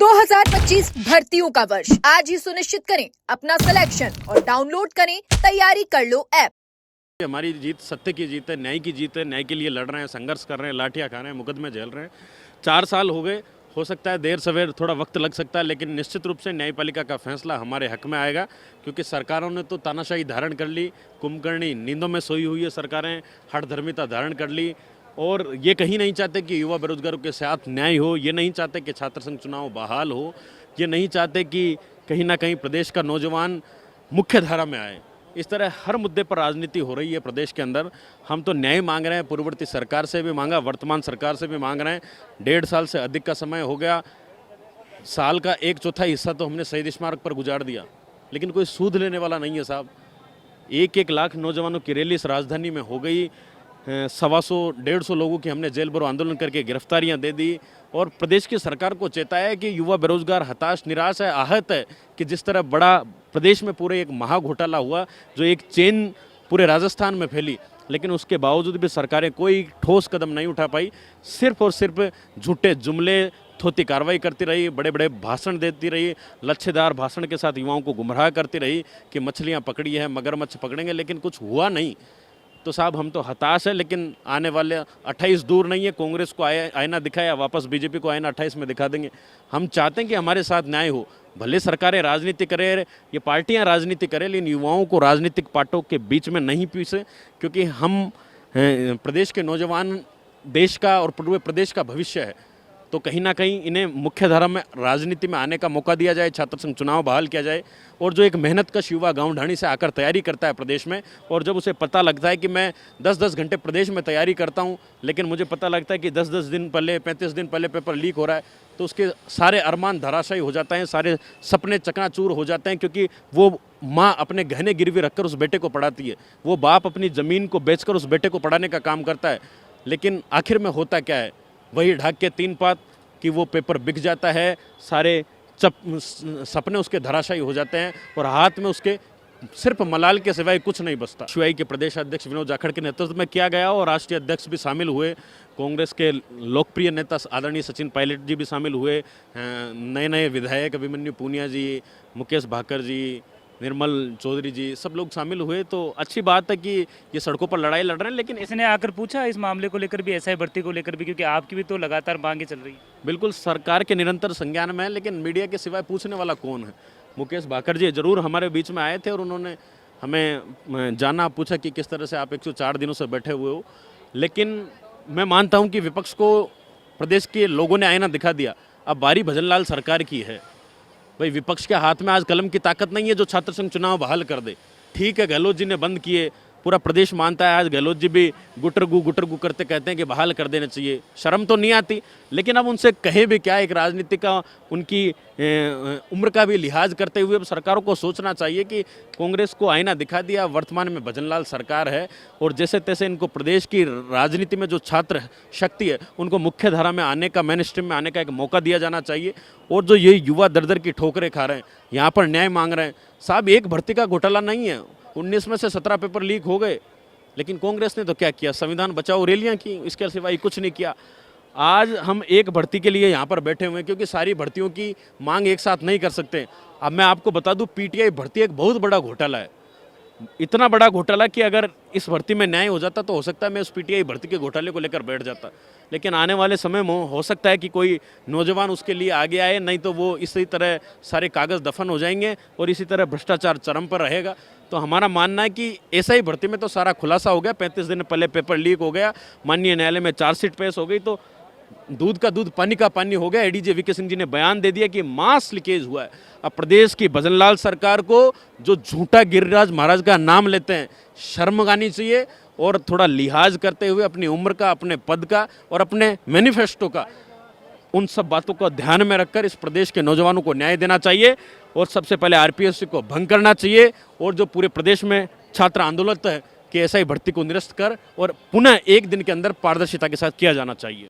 2025 भर्तियों का वर्ष आज ही सुनिश्चित करें अपना सिलेक्शन और डाउनलोड करें तैयारी कर लो ऐप। हमारी जीत सत्य की जीत है, न्याय की जीत है। न्याय के लिए लड़ रहे हैं, संघर्ष कर रहे हैं, लाठियां खा रहे हैं, मुकदमे झेल रहे हैं। 4 साल हो गए, हो सकता है देर सवेर थोड़ा वक्त लग सकता है, लेकिन निश्चित रूप से न्यायपालिका का फैसला हमारे हक में आएगा। क्योंकि सरकारों ने तो तानाशाही धारण कर ली, कुंभकर्णी नींदों में सोई हुई है सरकारें, हठधर्मिता धारण कर ली और ये कहीं नहीं चाहते कि युवा बेरोजगारों के साथ न्याय हो, ये नहीं चाहते कि छात्र संघ चुनाव बहाल हो, ये नहीं चाहते कि कहीं ना कहीं प्रदेश का नौजवान मुख्य धारा में आए। इस तरह हर मुद्दे पर राजनीति हो रही है प्रदेश के अंदर। हम तो न्याय मांग रहे हैं, पूर्ववर्ती सरकार से भी मांगा, वर्तमान सरकार से भी मांग रहे हैं। 1.5 साल से अधिक का समय हो गया, साल का 1/4 हिस्सा तो हमने शहीद स्मारक पर गुजार दिया, लेकिन कोई सूद लेने वाला नहीं है साहब। 1-1 लाख नौजवानों की रैली इस राजधानी में हो गई, 125-150 लोगों की हमने जेल भरो आंदोलन करके गिरफ्तारियां दे दी और प्रदेश की सरकार को चेताया है कि युवा बेरोजगार हताश, निराश है, आहत है कि जिस तरह बड़ा प्रदेश में पूरे एक महा घोटाला हुआ, जो एक चेन पूरे राजस्थान में फैली, लेकिन उसके बावजूद भी सरकारें कोई ठोस कदम नहीं उठा पाई। सिर्फ और सिर्फ झूठे जुमले, थोती कार्रवाई करती रही, बड़े बड़े भाषण देती रही, लच्छेदार भाषण के साथ युवाओं को गुमराह करती रही कि मछलियाँ पकड़ी है, मगरमच्छ पकड़ेंगे, लेकिन कुछ हुआ नहीं। तो साहब हम तो हताश है, लेकिन आने वाले 28 दूर नहीं है, कांग्रेस को आईना दिखाया, वापस बीजेपी को आईना 28 में दिखा देंगे। हम चाहते हैं कि हमारे साथ न्याय हो। भले सरकारें राजनीति करें, ये पार्टियां राजनीति करें, लेकिन युवाओं को राजनीतिक पार्टियों के बीच में नहीं पीसे, क्योंकि हम प्रदेश के नौजवान देश का और पूरे प्रदेश का भविष्य है। तो कहीं ना कहीं इन्हें मुख्य धारा में राजनीति में आने का मौका दिया जाए, छात्र संघ चुनाव बहाल किया जाए। और जो एक मेहनतकश युवा गांव ढाणी से आकर तैयारी करता है प्रदेश में, और जब उसे पता लगता है कि मैं 10-10 घंटे प्रदेश में तैयारी करता हूं, लेकिन मुझे पता लगता है कि 10-10 दिन पहले, 35 दिन पहले पेपर लीक हो रहा है, तो उसके सारे अरमान धराशायी हो जाते हैं, सारे सपने चकनाचूर हो जाते हैं। क्योंकि वो माँ अपने गहने गिरवी रखकर उस बेटे को पढ़ाती है, वो बाप अपनी ज़मीन को बेचकर उस बेटे को पढ़ाने का काम करता है, लेकिन आखिर में होता क्या है, वही ढाक के 3 पात कि वो पेपर बिक जाता है, सारे सपने उसके धराशायी हो जाते हैं और हाथ में उसके सिर्फ मलाल के सिवाय कुछ नहीं बचता। शिवाई के प्रदेश अध्यक्ष विनोद जाखड़ के नेतृत्व में किया गया और राष्ट्रीय अध्यक्ष भी शामिल हुए, कांग्रेस के लोकप्रिय नेता आदरणीय सचिन पायलट जी भी शामिल हुए, नए नए विधायक अभिमन्यु पूनिया जी, मुकेश भाकर जी, निर्मल चौधरी जी, सब लोग शामिल हुए। तो अच्छी बात है कि ये सड़कों पर लड़ाई लड़ रहे हैं। लेकिन इसने आकर पूछा इस मामले को लेकर भी, एसआई भर्ती को लेकर भी, क्योंकि आपकी भी तो लगातार मांगे चल रही है। बिल्कुल सरकार के निरंतर संज्ञान में है, लेकिन मीडिया के सिवाय पूछने वाला कौन है। मुकेश भाकर जी जरूर हमारे बीच में आए थे और उन्होंने हमें जाना, पूछा कि किस तरह से आप 104 दिनों से बैठे हुए हो। लेकिन मैं मानता हूँ कि विपक्ष को प्रदेश के लोगों ने आईना दिखा दिया, अब बारी भजनलाल सरकार की है। भाई विपक्ष के हाथ में आज कलम की ताकत नहीं है जो छात्र संघ चुनाव बहाल कर दे। ठीक है, गहलोत जी ने बंद किए, पूरा प्रदेश मानता है, आज गहलोत जी भी गुटरगू करते कहते हैं कि बहाल कर देना चाहिए। शर्म तो नहीं आती, लेकिन अब उनसे कहे भी क्या, एक राजनीति का उनकी उम्र का भी लिहाज करते हुए अब सरकारों को सोचना चाहिए कि कांग्रेस को आईना दिखा दिया, वर्तमान में भजनलाल सरकार है और जैसे तैसे इनको प्रदेश की राजनीति में जो छात्र शक्ति है उनको मुख्य धारा में आने का, मेन स्ट्रीम में आने का एक मौका दिया जाना चाहिए। और जो ये युवा दर दर की ठोकरें खा रहे हैं, यहाँ पर न्याय मांग रहे हैं, साहब एक भर्ती का घोटाला नहीं है, 19 में से 17 पेपर लीक हो गए, लेकिन कांग्रेस ने तो क्या किया, संविधान बचाओ रैलियां की, इसके सिवाय कुछ नहीं किया। आज हम एक भर्ती के लिए यहाँ पर बैठे हुए हैं, क्योंकि सारी भर्तियों की मांग एक साथ नहीं कर सकते। अब मैं आपको बता दूं, पीटीआई भर्ती एक बहुत बड़ा घोटाला है, इतना बड़ा घोटाला कि अगर इस भर्ती में न्याय हो जाता तो हो सकता है मैं उस पीटीआई भर्ती के घोटाले को लेकर बैठ जाता, लेकिन आने वाले समय में हो सकता है कि कोई नौजवान उसके लिए आगे आए, नहीं तो वो इसी तरह सारे कागज़ दफन हो जाएंगे और इसी तरह भ्रष्टाचार चरम पर रहेगा। तो हमारा मानना है कि ऐसा ही भर्ती में तो सारा खुलासा हो गया, 35 दिन पहले पेपर लीक हो गया, माननीय न्यायालय में चार्जशीट पेश हो गई, तो दूध का दूध पानी का पानी हो गया। एडीजे वीके सिंह जी ने बयान दे दिया कि मास लीकेज हुआ है। अब प्रदेश की भजनलाल सरकार को जो झूठा गिरिराज महाराज का नाम लेते हैं, शर्म आनी चाहिए और थोड़ा लिहाज करते हुए अपनी उम्र का, अपने पद का और अपने मैनिफेस्टो का, उन सब बातों को ध्यान में रखकर इस प्रदेश के नौजवानों को न्याय देना चाहिए और सबसे पहले आरपीएससी को भंग करना चाहिए और जो पूरे प्रदेश में छात्र आंदोलन है कि ऐसा ही भर्ती को निरस्त कर और पुनः एक दिन के अंदर पारदर्शिता के साथ किया जाना चाहिए।